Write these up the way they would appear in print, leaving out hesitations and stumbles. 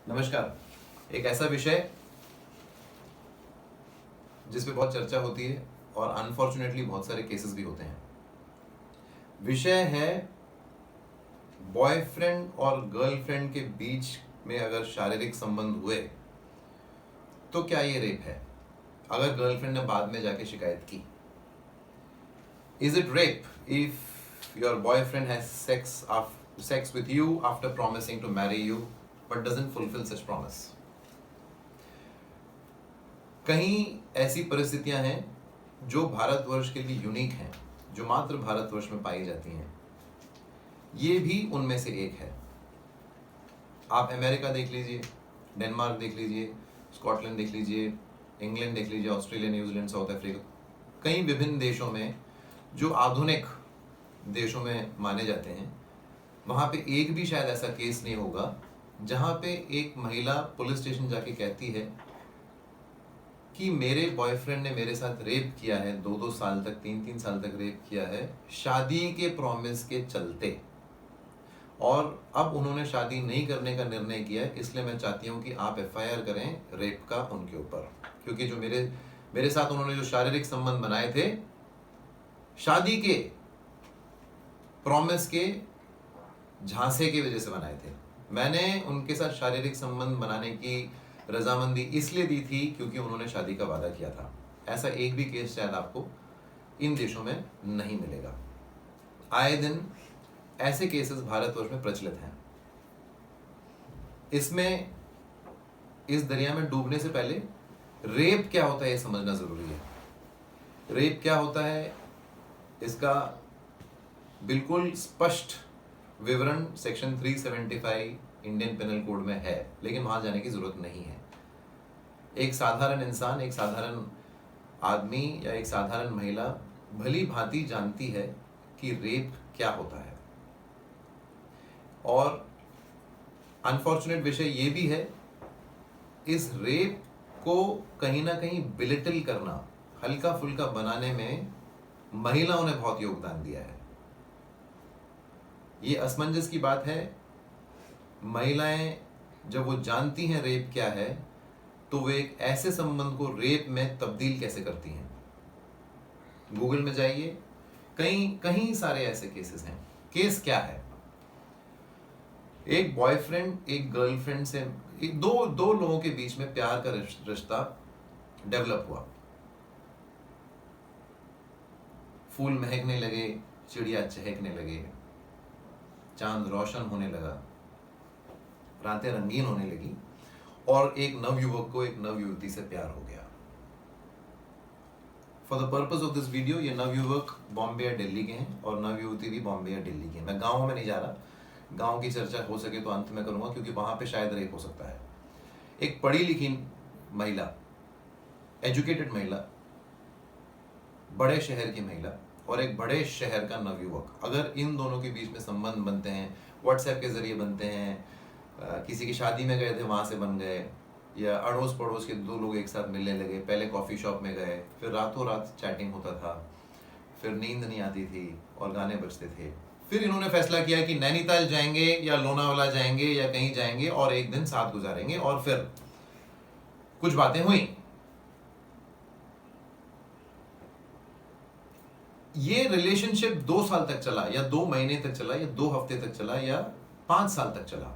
नमस्कार। एक ऐसा विषय जिस पे बहुत चर्चा होती है और अनफॉर्चुनेटली बहुत सारे केसेस भी होते हैं। विषय है बॉयफ्रेंड और गर्लफ्रेंड के बीच में अगर शारीरिक संबंध हुए तो क्या ये रेप है, अगर गर्लफ्रेंड ने बाद में जाके शिकायत की। Is it rape if your boyfriend has sex with you after promising to marry you but doesn't fulfil such promise. कहीं ऐसी परिस्थितियां हैं जो भारतवर्ष के लिए यूनिक हैं, जो मात्र भारतवर्ष में पाई जाती हैं। ये भी उनमें से एक है। आप अमेरिका देख लीजिए, डेनमार्क देख लीजिए, स्कॉटलैंड देख लीजिए, इंग्लैंड देख लीजिए, ऑस्ट्रेलिया, न्यूजीलैंड, साउथ अफ्रीका, कई विभिन्न देशों में जो आधुनिक देशों में माने जाते हैं, वहां पे एक भी शायद ऐसा केस नहीं होगा जहां पे एक महिला पुलिस स्टेशन जाके कहती है कि मेरे बॉयफ्रेंड ने मेरे साथ रेप किया है, 2-2 साल तक, 3-3 साल तक रेप किया है शादी के प्रॉमिस के चलते, और अब उन्होंने शादी नहीं करने का निर्णय किया है, इसलिए मैं चाहती हूं कि आप एफआईआर करें रेप का उनके ऊपर, क्योंकि जो मेरे साथ उन्होंने जो शारीरिक संबंध बनाए थे शादी के प्रॉमिस के झांसे की वजह से बनाए थे। मैंने उनके साथ शारीरिक संबंध बनाने की रजामंदी इसलिए दी थी क्योंकि उन्होंने शादी का वादा किया था। ऐसा एक भी केस शायद आपको इन देशों में नहीं मिलेगा। आए दिन ऐसे केसेस भारतवर्ष में प्रचलित हैं। इसमें इस दरिया में डूबने से पहले रेप क्या होता है यह समझना जरूरी है। रेप क्या होता है इसका बिल्कुल स्पष्ट विवरण सेक्शन 375 इंडियन पेनल कोड में है, लेकिन वहां जाने की जरूरत नहीं है। एक साधारण इंसान, एक साधारण आदमी या एक साधारण महिला भली भांति जानती है कि रेप क्या होता है। और अनफॉर्चुनेट विषय ये भी है, इस रेप को कहीं ना कहीं बिलिटल करना, हल्का फुल्का बनाने में महिलाओं ने बहुत योगदान दिया है। ये असमंजस की बात है। महिलाएं जब वो जानती हैं रेप क्या है तो वे एक ऐसे संबंध को रेप में तब्दील कैसे करती हैं। गूगल में जाइए, कहीं सारे ऐसे केसेस हैं। केस क्या है, एक बॉयफ्रेंड एक गर्लफ्रेंड से, दो लोगों के बीच में प्यार का रिश्ता डेवलप हुआ। फूल महकने लगे, चिड़िया चहकने लगे, चांद रोशन होने लगा, रातें रंगीन होने लगी, और एक नवयुवक को एक नवयुवती से प्यार हो गया। For the purpose of this video ये नवयुवक बॉम्बे या दिल्ली के हैं और नवयुवती भी बॉम्बे या दिल्ली की। मैं गाँव में नहीं जा रहा, गाँव की चर्चा हो सके तो अंत में करूंगा क्योंकि वहां पे शायद रेप हो सकता है। एक पढ़ी लिखी महिला, एजुकेटेड महिला, बड़े शहर की महिला और एक बड़े शहर का नवयुवक, अगर इन दोनों के बीच में संबंध बनते हैं, व्हाट्सएप के जरिए बनते हैं, किसी की शादी में गए थे वहां से बन गए, या अड़ोस पड़ोस के दो लोग एक साथ मिलने लगे, पहले कॉफी शॉप में गए, फिर रातों रात चैटिंग होता था, फिर नींद नहीं आती थी और गाने बजते थे, फिर इन्होंने फैसला किया कि नैनीताल जाएंगे या लोनावाला जाएंगे या कहीं जाएंगे और एक दिन साथ गुजारेंगे, और फिर कुछ बातें हुई। ये रिलेशनशिप 2 साल तक चला या 2 महीने तक चला या 2 हफ्ते तक चला या 5 साल तक चला।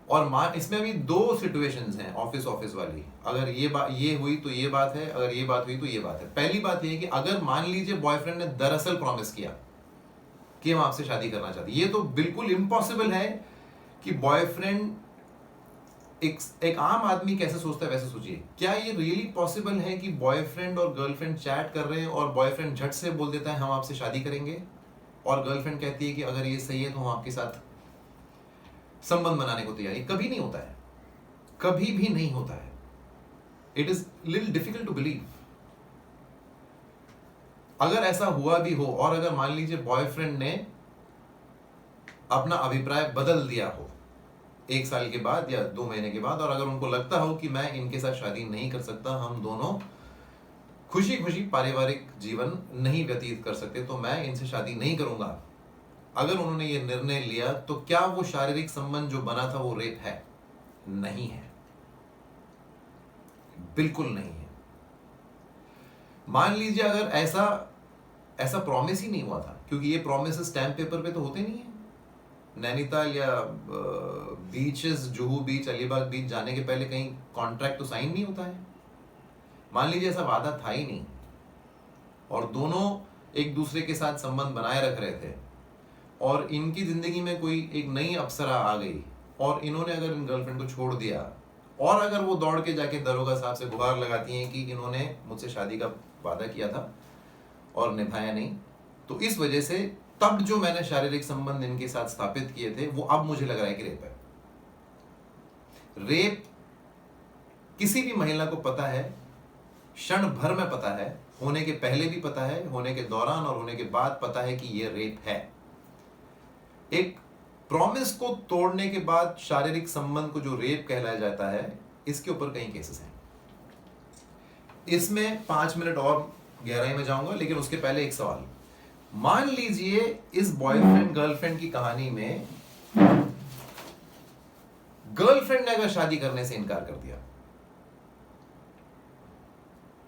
और इसमें भी 2 सिचुएशंस हैं ऑफिस वाली। अगर ये हुई तो ये बात है, अगर ये बात हुई तो ये बात है। पहली बात ये है कि अगर मान लीजिए बॉयफ्रेंड ने दरअसल प्रॉमिस किया कि हम आपसे शादी करना चाहते, ये तो बिल्कुल इम्पॉसिबल है कि बॉयफ्रेंड, एक आम आदमी कैसे सोचता है वैसे सोचिए, क्या ये रियली पॉसिबल है कि बॉयफ्रेंड और गर्लफ्रेंड चैट कर रहे हैं और बॉयफ्रेंड झट से बोल देता है हम आपसे शादी करेंगे, और गर्लफ्रेंड कहती है कि अगर ये सही है तो हम आपके साथ संबंध बनाने को तैयार है। कभी नहीं होता है, कभी भी नहीं होता है। It is little difficult to believe. अगर ऐसा हुआ भी हो और अगर मान लीजिए बॉयफ्रेंड ने अपना अभिप्राय बदल दिया हो 1 साल के बाद या 2 महीने के बाद, और अगर उनको लगता हो कि मैं इनके साथ शादी नहीं कर सकता, हम दोनों खुशी खुशी पारिवारिक जीवन नहीं व्यतीत कर सकते, तो मैं इनसे शादी नहीं करूंगा, अगर उन्होंने ये निर्णय लिया, तो क्या वो शारीरिक संबंध जो बना था वो रेप है? नहीं है, बिल्कुल नहीं है। मान लीजिए अगर ऐसा प्रॉमिस ही नहीं हुआ था, क्योंकि ये प्रॉमिस स्टैम्प पेपर पे तो होते नहीं है। नैनीताल या बीचेस, जुहू बीच, अलीबाग बीच जाने के पहले कहीं कॉन्ट्रैक्ट तो साइन नहीं होता है। मान लीजिए ऐसा वादा था ही नहीं और दोनों एक दूसरे के साथ संबंध बनाए रख रहे थे और इनकी जिंदगी में कोई एक नई अप्सरा आ गई और इन्होंने अगर इन गर्लफ्रेंड को छोड़ दिया और अगर वो दौड़ के जाके दरोगा साहब से गुहार लगाती हैं कि इन्होंने मुझसे शादी का वादा किया था और निभाया नहीं, तो इस वजह से तब जो मैंने शारीरिक संबंध इनके साथ स्थापित किए थे वो अब मुझे लग रहा है कि रेप है। रेप किसी भी महिला को पता है, क्षण भर में पता है, होने के पहले भी पता है, होने के दौरान और होने के बाद पता है कि यह रेप है। एक प्रॉमिस को तोड़ने के बाद शारीरिक संबंध को जो रेप कहलाया जाता है, इसके ऊपर कई केसेस हैं। इसमें 5 मिनट और गहराई में जाऊंगा, लेकिन उसके पहले एक सवाल। मान लीजिए इस बॉयफ्रेंड गर्लफ्रेंड की कहानी में गर्लफ्रेंड ने अगर शादी करने से इनकार कर दिया,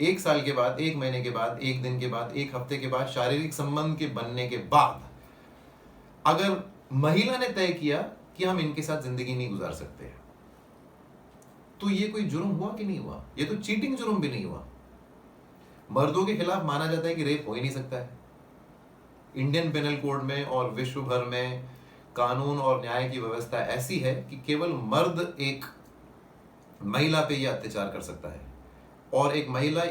1 साल के बाद, 1 महीने के बाद, 1 दिन के बाद, 1 हफ्ते के बाद, शारीरिक संबंध के बनने के बाद अगर महिला ने तय किया कि हम इनके साथ जिंदगी नहीं गुजार सकते, तो ये कोई जुर्म हुआ कि नहीं हुआ? ये तो चीटिंग जुर्म भी नहीं हुआ। मर्दों के खिलाफ माना जाता है कि रेप हो ही नहीं सकता है। इंडियन पेनल कोड में और विश्व भर में कानून और न्याय की व्यवस्था ऐसी है कि केवल मर्द एक महिला पे यह अत्याचार कर सकता है और एक महिला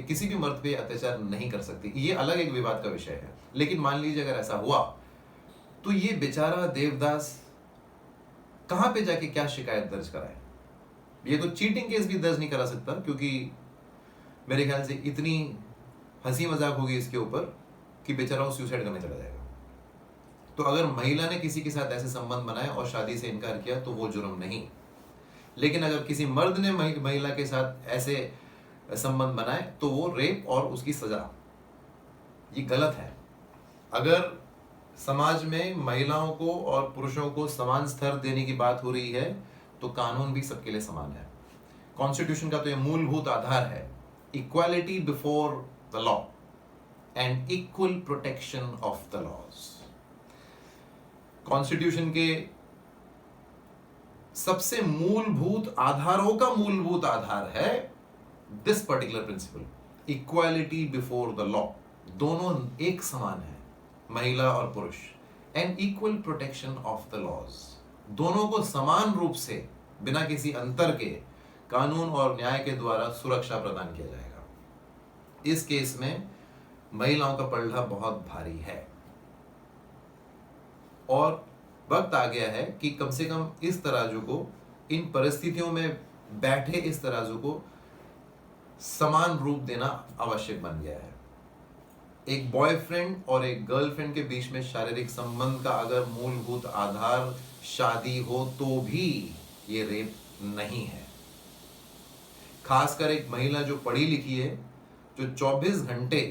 किसी भी मर्द पे अत्याचार नहीं कर सकती। ये अलग एक विवाद का विषय है। लेकिन मान लीजिए अगर ऐसा हुआ तो ये बेचारा देवदास कहां पे जाके क्या शिकायत दर्ज कराए? ये तो चीटिंग केस भी दर्ज नहीं करा सकता, क्योंकि मेरे ख्याल से इतनी हंसी मजाक होगी इसके ऊपर कि बेचारा वो सुसाइड करने चला जाएगा। तो अगर महिला ने किसी के साथ ऐसे संबंध बनाए और शादी से इनकार किया तो वो जुर्म नहीं। लेकिन अगर किसी मर्द ने महिला के साथ ऐसे संबंध बनाए तो वो रेप और उसकी सजा, ये गलत है। अगर समाज में महिलाओं को और पुरुषों को समान स्तर देने की बात हो रही है तो कानून भी सबके लिए समान है। कॉन्स्टिट्यूशन का तो ये मूलभूत आधार है, equality before the law and equal protection of the laws. Constitution के सबसे मूलभूत आधारों का मूलभूत आधार है this particular principle, equality before the law. दोनों एक समान है, महिला और पुरुष, and equal protection of the laws. दोनों को समान रूप से बिना किसी अंतर के कानून और न्याय के द्वारा सुरक्षा प्रदान किया जाएगा। इस केस में महिलाओं का पलड़ा बहुत भारी है और वक्त आ गया है कि कम से कम इस तराजू को, इन परिस्थितियों में बैठे इस तराजू को समान रूप देना आवश्यक बन गया है। एक बॉयफ्रेंड और एक गर्लफ्रेंड के बीच में शारीरिक संबंध का अगर मूलभूत आधार शादी हो तो भी ये रेप नहीं है। खासकर एक महिला जो पढ़ी लिखी है, जो 24 घंटे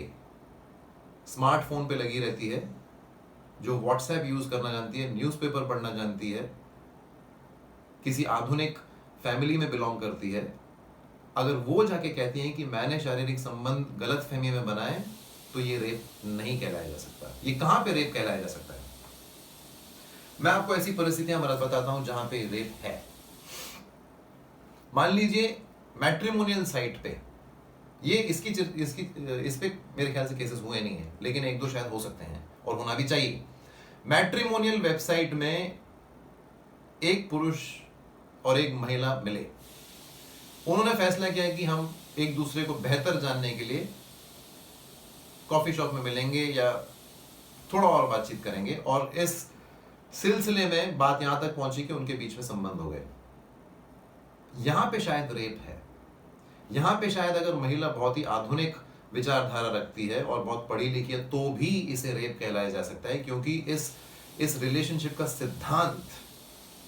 स्मार्टफोन पे लगी रहती है, जो व्हाट्सएप यूज करना जानती है, न्यूज़पेपर पढ़ना जानती है, किसी आधुनिक फैमिली में बिलोंग करती है, अगर वो जाके कहती है कि मैंने शारीरिक संबंध गलतफहमी में बनाए, तो ये रेप नहीं कहलाया जा सकता। ये कहां पे रेप कहलाया जा सकता है? मैं आपको ऐसी परिस्थितियां बताता हूं जहां पे रेप है। मान लीजिए मैट्रिमोनियल साइट पे, ये इस पे मेरे ख्याल से केसेस हुए नहीं है, लेकिन 1-2 शायद हो सकते हैं और होना भी चाहिए। मैट्रिमोनियल वेबसाइट में एक पुरुष और एक महिला मिले, उन्होंने फैसला किया कि हम एक दूसरे को बेहतर जानने के लिए कॉफी शॉप में मिलेंगे या थोड़ा और बातचीत करेंगे, और इस सिलसिले में बात यहां तक पहुंची कि उनके बीच में संबंध हो गए। यहां पे शायद रेप है। यहां पे शायद अगर महिला बहुत ही आधुनिक विचारधारा रखती है और बहुत पढ़ी लिखी है तो भी इसे रेप कहलाया जा सकता है, क्योंकि इस रिलेशनशिप का सिद्धांत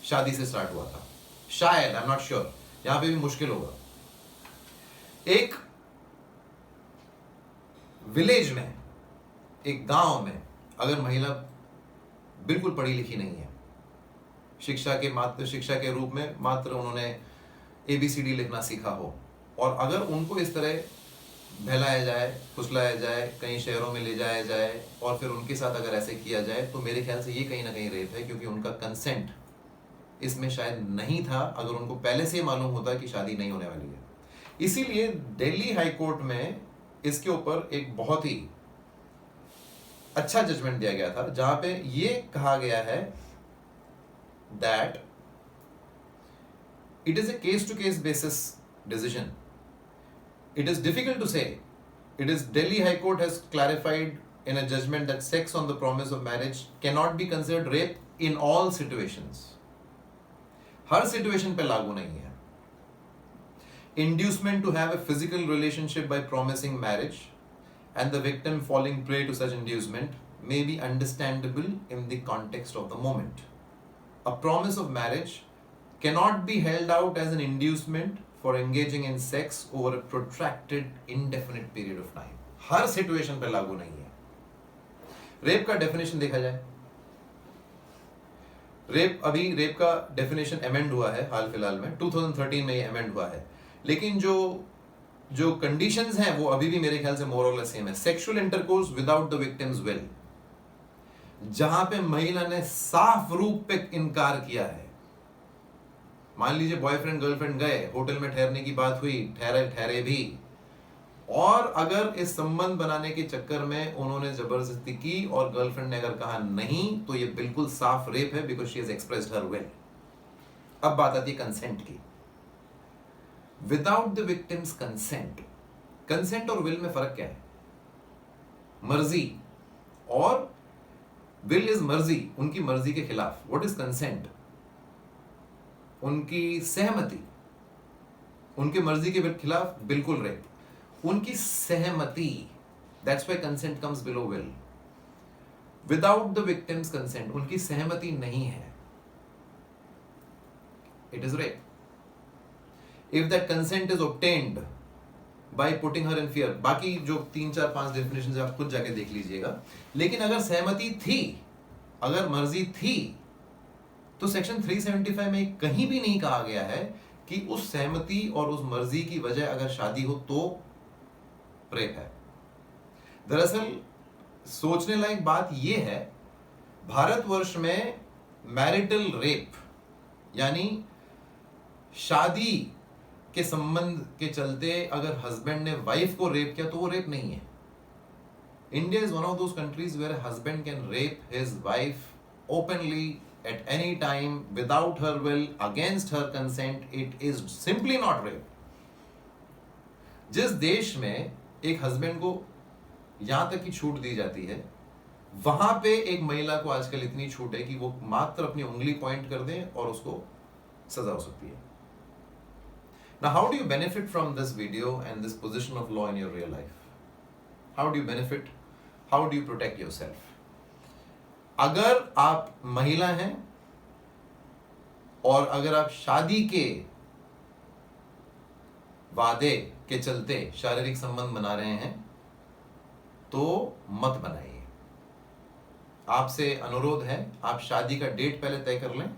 शादी से स्टार्ट हुआ था। शायद, आई एम नॉट श्योर, यहां पे भी मुश्किल होगा। एक विलेज में, एक गांव में अगर महिला बिल्कुल पढ़ी लिखी नहीं है, शिक्षा के रूप में मात्र उन्होंने ABCD लिखना सीखा हो, और अगर उनको इस तरह बहलाया जाए, फुसलाया जाए, कहीं शहरों में ले जाया जाए और फिर उनके साथ अगर ऐसे किया जाए, तो मेरे ख्याल से ये कहीं ना कहीं रेप है, क्योंकि उनका कंसेंट इसमें शायद नहीं था, अगर उनको पहले से मालूम होता कि शादी नहीं होने वाली है। इसीलिए दिल्ली हाई कोर्ट में इसके ऊपर एक बहुत ही अच्छा जजमेंट दिया गया था, जहां पे ये कहा गया है that it is a case to case basis decision. It is difficult to say. Delhi High Court has clarified in a judgment that sex on the promise of marriage cannot be considered rape in all situations. Her situation पे लागू नहीं है. Inducement to have a physical relationship by promising marriage and the victim falling prey to such inducement may be understandable in the context of the moment. A promise of marriage cannot be held out as an inducement for engaging in sex over a protracted, indefinite period of time. Her situation पे लागू नहीं है. Rape का definition देखा जाए, rape का definition amend हुआ है हाल फिलहाल में, 2013 में ये अमेंड हुआ है, लेकिन जो कंडीशंस हैं वो अभी भी मेरे ख्याल से मोर और लेस सेम है. Sexual intercourse without the victims will, जहां पे महिला ने साफ रूप पे इनकार किया है. मान लीजिए बॉयफ्रेंड गर्लफ्रेंड गए, होटल में ठहरने की बात हुई, ठहरे भी, और अगर इस संबंध बनाने के चक्कर में उन्होंने जबरदस्ती की और गर्लफ्रेंड ने अगर कहा नहीं, तो ये बिल्कुल साफ रेप है, because she has expressed her will. अब बात आती है कंसेंट की. विदाउट द विक्टिम्स कंसेंट और विल में फर्क क्या है? मर्जी, और विल इज मर्जी, उनकी मर्जी के खिलाफ. What is consent? उनकी सहमति, उनकी मर्जी के खिलाफ बिल्कुल रेप. उनकी सहमति, that's why consent comes below will. Without the victims consent, उनकी सहमति नहीं है, it is rape. If that consent is obtained by putting her in fear, बाकी जो 3 4 5 डेफिनेशन आप खुद जाके देख लीजिएगा. लेकिन अगर सहमति थी, अगर मर्जी थी, तो सेक्शन 375 में कहीं भी नहीं कहा गया है कि उस सहमति और उस मर्जी की वजह अगर शादी हो तो रेप है. दरअसल सोचने लायक बात यह है, भारतवर्ष में मैरिटल रेप यानी शादी के संबंध के चलते अगर हस्बैंड ने वाइफ को रेप किया तो वो रेप नहीं है. India is one of those countries where husband can rape his wife openly at any time without her will, against her consent. It is simply not rape. जिस देश में एक हस्बैंड को यहां तक की छूट दी जाती है, वहां पे एक महिला को आजकल इतनी छूट है कि वो मात्र अपनी उंगली पॉइंट कर दे और उसको सजा हो सकती है. Now, how do you benefit from this video and this position of law in your real life? How do you benefit? How do you protect yourself? अगर आप महिला हैं और अगर आप शादी के वादे के चलते शारीरिक संबंध बना रहे हैं, तो मत बनाइए. आपसे अनुरोध है, आप शादी का डेट पहले तय कर लें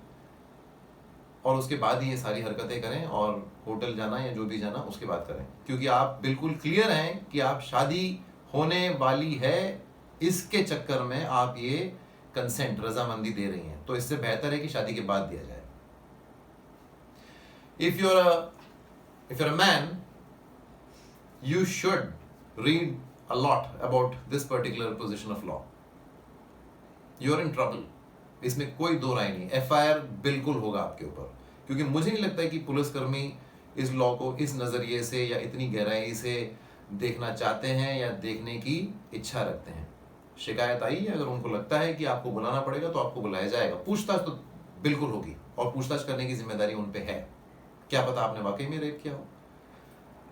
और उसके बाद ही ये सारी हरकतें करें, और होटल जाना या जो भी जाना उसके बाद करें, क्योंकि आप बिल्कुल क्लियर हैं कि आप शादी होने वाली है, इसके चक्कर में आप ये कंसेंट, रजामंदी दे रही हैं. तो इससे बेहतर है कि शादी के बाद दिया जाए. If you're a man, you should read a lot about this particular position of law. You're in trouble. इसमें कोई दो राय नहीं. FIR बिल्कुल होगा आपके ऊपर, क्योंकि मुझे नहीं लगता है कि पुलिसकर्मी इस लॉ को इस नजरिए से या इतनी गहराई से देखना चाहते हैं या देखने की इच्छा रखते हैं. शिकायत आई है, अगर उनको लगता है कि आपको बुलाना पड़ेगा तो आपको बुलाया जाएगा. पूछताछ तो बिल्कुल होगी, और पूछताछ करने की जिम्मेदारी उन पे है. क्या पता आपने वाकई में रेप किया हो.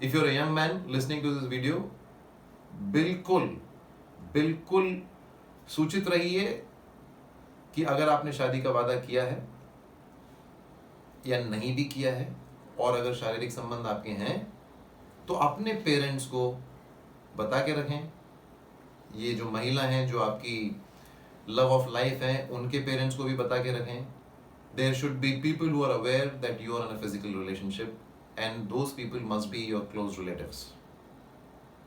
If you're a young man listening to this video, बिल्कुल सूचित रहिए कि अगर आपने शादी का वादा किया है या नहीं भी किया है, और अगर शारीरिक संबंध आपके हैं तो अपने पेरेंट्स को बता के रखें. ये जो महिला हैं, जो आपकी लव ऑफ लाइफ है, उनके पेरेंट्स को भी बता के रखें. there should be people who are aware that you are in a physical relationship, and those people must be your close relatives.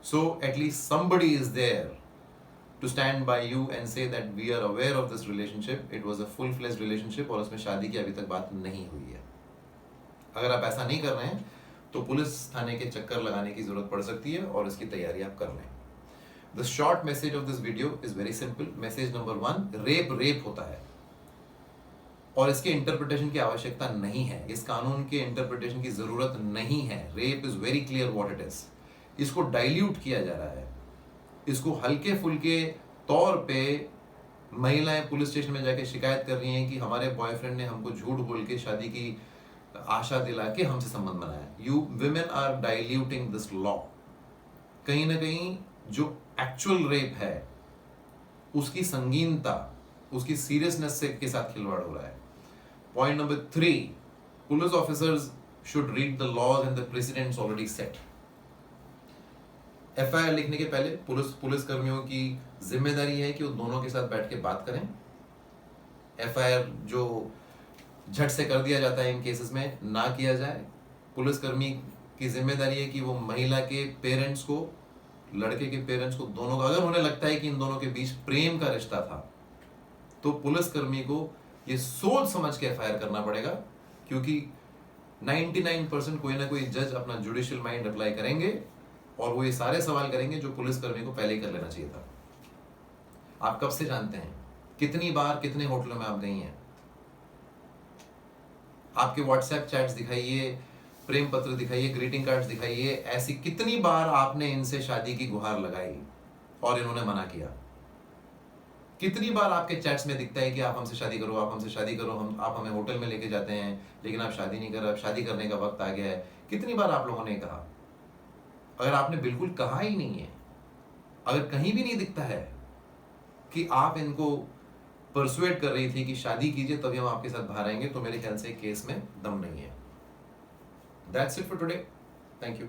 So at least somebody is there to stand by you and say that we are aware of this relationship, it was a full-fledged relationship और उसमें शादी की अभी तक बात नहीं हुई है. अगर आप ऐसा नहीं कर रहे हैं तो पुलिस थाने के चक्कर लगाने की जरूरत पड़ सकती है और इसकी तैयारी आप कर लें. The short message of this video is very simple. Message number 1, rape होता है और इसके इंटरप्रिटेशन की आवश्यकता नहीं है. इस कानून के इंटरप्रिटेशन की जरूरत नहीं है. Rape is very clear what it is. इसको डाइल्यूट किया जा रहा है. इसको हल्के फुल्के तौर पे महिलाएं पुलिस स्टेशन में जाके शिकायत कर रही हैं कि हमारे बॉयफ्रेंड ने हमको झूठ बोल के शादी की आशा दिला के हमसे संबंध बनाया. You women are diluting this law. कहीं ना कहीं जो एक्चुअल रेप है उसकी संगीनता, उसकी सीरियसनेस से के साथ खिलवाड़ हो रहा है. Point number 3, police officers should read the laws and the precedents already set. FIR लिखने के पहले पुलिस कर्मियों की जिम्मेदारी है कि वो दोनों के साथ बैठ के बात करें. एफआईआर जो झट से कर दिया जाता है इन केसेस में ना किया जाए. पुलिसकर्मी की जिम्मेदारी है कि वो महिला के पेरेंट्स को, लड़के के पेरेंट्स को, दोनों का, अगर उन्हें लगता है कि इन दोनों के बीच प्रेम का रिश्ता था तो पुलिसकर्मी को ये सोच समझ के एफआईआर करना पड़ेगा, क्योंकि 99% कोई ना कोई जज अपना जुडिशियल माइंड अप्लाई करेंगे और वो ये सारे सवाल करेंगे जो पुलिसकर्मी को पहले ही कर लेना चाहिए था. आप कब से जानते हैं? कितनी बार कितने होटलों में आप गई हैं? आपके व्हाट्सएप चैट्स दिखाइए, प्रेम पत्र दिखाइए, ग्रीटिंग कार्ड्स दिखाइए. ऐसी कितनी बार आपने इनसे शादी की गुहार लगाई और इन्होंने मना किया? कितनी बार आपके चैट्स में दिखता है कि आप हमसे शादी करो, आप हमसे शादी करो, आप हमें होटल में लेके जाते हैं, लेकिन आप शादी नहीं कर रहे, अब शादी करने का वक्त आ गया है. कितनी बार आप लोगों ने कहा? अगर आपने बिल्कुल कहा ही नहीं है, अगर कहीं भी नहीं दिखता है कि आप इनको परसुएट कर रही थी कि शादी कीजिए तभी हम आपके साथ बाहर आएंगे, तो मेरे ख्याल से केस में दम नहीं है. That's it for today. Thank you.